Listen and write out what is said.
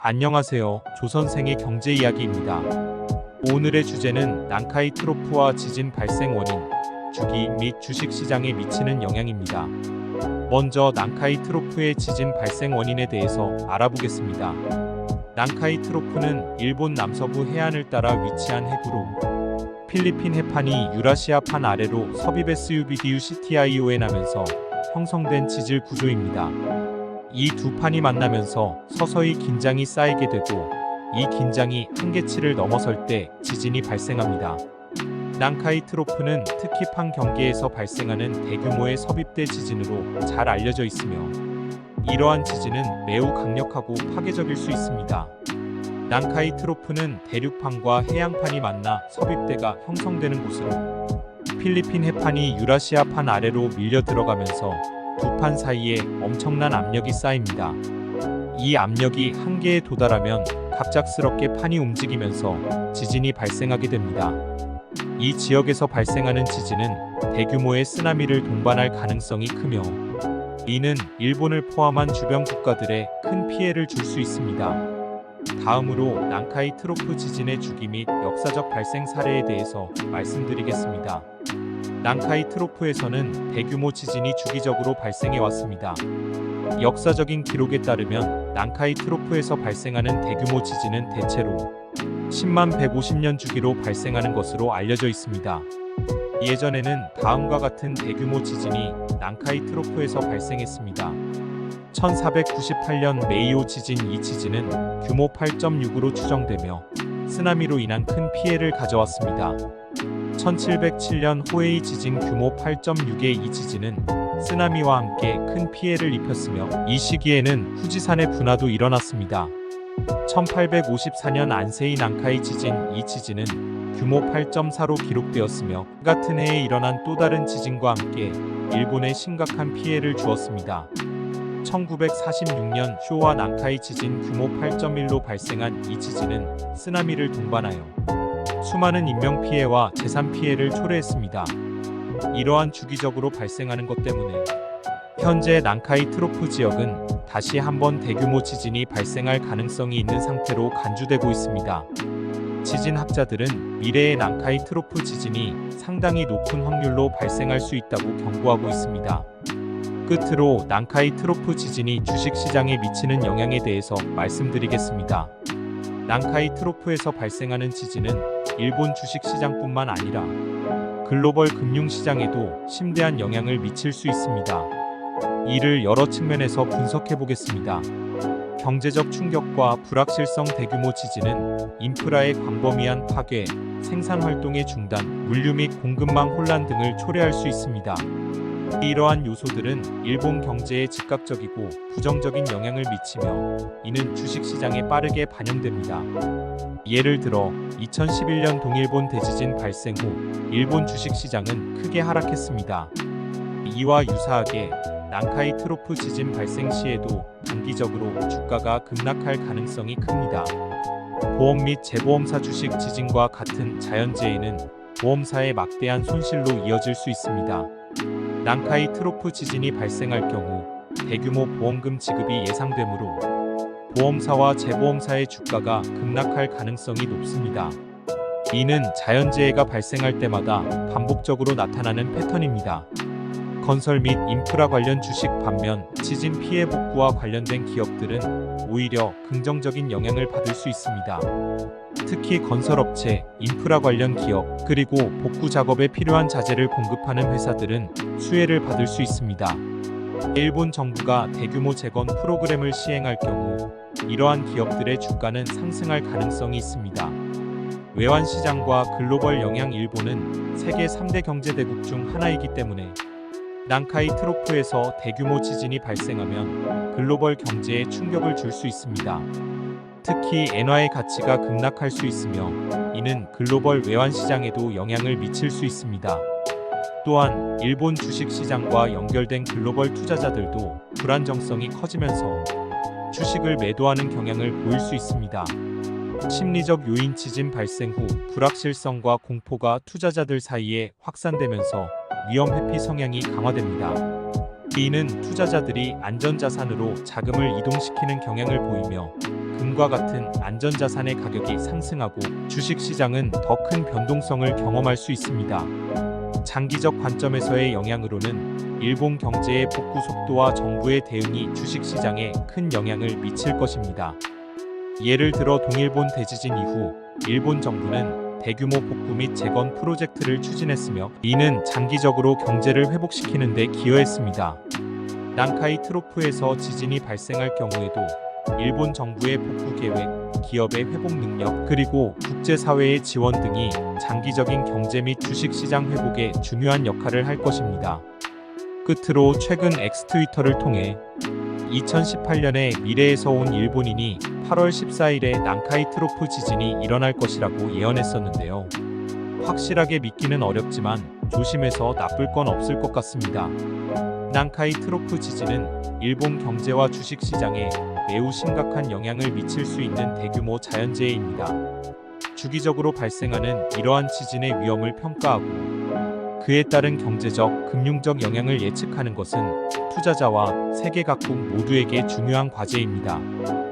안녕하세요. 조선생의 경제 이야기입니다. 오늘의 주제는 난카이 트로프와 지진 발생 원인, 주기 및 주식 시장에 미치는 영향입니다. 먼저 난카이 트로프의 지진 발생 원인에 대해서 알아보겠습니다. 난카이 트로프는 일본 남서부 해안을 따라 위치한 해구로 필리핀 해판이 유라시아판 아래로 섭입SUBDUCTION하면서 형성된 지질 구조입니다. 이 두 판이 만나면서 서서히 긴장이 쌓이게 되고 이 긴장이 한계치를 넘어설 때 지진이 발생합니다. 난카이 트로프는 특히 판 경계에서 발생하는 대규모의 섭입대 지진으로 잘 알려져 있으며 이러한 지진은 매우 강력하고 파괴적일 수 있습니다. 난카이 트로프는 대륙판과 해양판이 만나 섭입대가 형성되는 곳으로 필리핀 해판이 유라시아판 아래로 밀려 들어가면서 두 판 사이에 엄청난 압력이 쌓입니다. 이 압력이 한계에 도달하면 갑작스럽게 판이 움직이면서 지진이 발생하게 됩니다. 이 지역에서 발생하는 지진은 대규모의 쓰나미를 동반할 가능성이 크며 이는 일본을 포함한 주변 국가들에 큰 피해를 줄 수 있습니다. 다음으로 난카이 트로프 지진의 주기 및 역사적 발생 사례에 대해서 말씀드리겠습니다. 난카이 트로프에서는 대규모 지진이 주기적으로 발생해 왔습니다. 역사적인 기록에 따르면 난카이 트로프에서 발생하는 대규모 지진은 대체로 10만 150년 주기로 발생하는 것으로 알려져 있습니다. 예전에는 다음과 같은 대규모 지진이 난카이 트로프에서 발생했습니다. 1498년 메이오 지진. 이 지진은 규모 8.6으로 추정되며 쓰나미로 인한 큰 피해를 가져왔습니다. 1707년 호에이 지진 규모 8.6의 이 지진은 쓰나미와 함께 큰 피해를 입혔으며 이 시기에는 후지산의 분화도 일어났습니다. 1854년 안세이 난카이 지진. 이 지진은 규모 8.4로 기록되었으며 같은 해에 일어난 또 다른 지진과 함께 일본에 심각한 피해를 주었습니다. 1946년 쇼와 난카이 지진 규모 8.1로 발생한 이 지진은 쓰나미를 동반하여 수많은 인명피해와 재산피해를 초래했습니다. 이러한 주기적으로 발생하는 것 때문에 현재 난카이 트로프 지역은 다시 한번 대규모 지진이 발생할 가능성이 있는 상태로 간주되고 있습니다. 지진학자들은 미래의 난카이 트로프 지진이 상당히 높은 확률로 발생할 수 있다고 경고하고 있습니다. 끝으로 난카이 트로프 지진이 주식시장에 미치는 영향에 대해서 말씀드리겠습니다. 난카이 트로프에서 발생하는 지진은 일본 주식시장뿐만 아니라 글로벌 금융시장에도 심대한 영향을 미칠 수 있습니다. 이를 여러 측면에서 분석해 보겠습니다. 경제적 충격과 불확실성. 대규모 지진은 인프라의 광범위한 파괴, 생산활동의 중단, 물류 및 공급망 혼란 등을 초래할 수 있습니다. 이러한 요소들은 일본 경제에 즉각적이고 부정적인 영향을 미치며 이는 주식시장에 빠르게 반영됩니다. 예를 들어 2011년 동일본 대지진 발생 후 일본 주식시장은 크게 하락했습니다. 이와 유사하게 난카이 트로프 지진 발생 시에도 단기적으로 주가가 급락할 가능성이 큽니다. 보험 및 재보험사 주식 지진과 같은 자연재해는 보험사의 막대한 손실로 이어질 수 있습니다. 난카이 트로프 지진이 발생할 경우 대규모 보험금 지급이 예상되므로 보험사와 재보험사의 주가가 급락할 가능성이 높습니다. 이는 자연재해가 발생할 때마다 반복적으로 나타나는 패턴입니다. 건설 및 인프라 관련 주식 반면 지진 피해 복구와 관련된 기업들은 오히려 긍정적인 영향을 받을 수 있습니다. 특히 건설업체, 인프라 관련 기업, 그리고 복구 작업에 필요한 자재를 공급하는 회사들은 수혜를 받을 수 있습니다. 일본 정부가 대규모 재건 프로그램을 시행할 경우 이러한 기업들의 주가는 상승할 가능성이 있습니다. 외환 시장과 글로벌 영향. 일본은 세계 3대 경제대국 중 하나이기 때문에 난카이 트로프에서 대규모 지진이 발생하면 글로벌 경제에 충격을 줄 수 있습니다. 특히 엔화의 가치가 급락할 수 있으며 이는 글로벌 외환 시장에도 영향을 미칠 수 있습니다. 또한 일본 주식시장과 연결된 글로벌 투자자들도 불안정성이 커지면서 주식을 매도하는 경향을 보일 수 있습니다. 심리적 요인. 지진 발생 후 불확실성과 공포가 투자자들 사이에 확산되면서 위험 회피 성향이 강화됩니다. 이는 투자자들이 안전자산으로 자금을 이동시키는 경향을 보이며 금과 같은 안전자산의 가격이 상승하고 주식시장은 더 큰 변동성을 경험할 수 있습니다. 장기적 관점에서의 영향으로는 일본 경제의 복구 속도와 정부의 대응이 주식시장에 큰 영향을 미칠 것입니다. 예를 들어 동일본 대지진 이후 일본 정부는 대규모 복구 및 재건 프로젝트를 추진했으며 이는 장기적으로 경제를 회복시키는 데 기여했습니다. 난카이 트로프에서 지진이 발생할 경우에도 일본 정부의 복구 계획, 기업의 회복 능력, 그리고 국제사회의 지원 등이 장기적인 경제 및 주식시장 회복에 중요한 역할을 할 것입니다. 끝으로 최근 엑스트위터를 통해 2018년에 미래에서 온 일본인이 8월 14일에 난카이 트로프 지진이 일어날 것이라고 예언했었는데요. 확실하게 믿기는 어렵지만 조심해서 나쁠 건 없을 것 같습니다. 난카이 트로프 지진은 일본 경제와 주식시장에 매우 심각한 영향을 미칠 수 있는 대규모 자연재해입니다. 주기적으로 발생하는 이러한 지진의 위험을 평가하고 그에 따른 경제적, 금융적 영향을 예측하는 것은 투자자와 세계 각국 모두에게 중요한 과제입니다.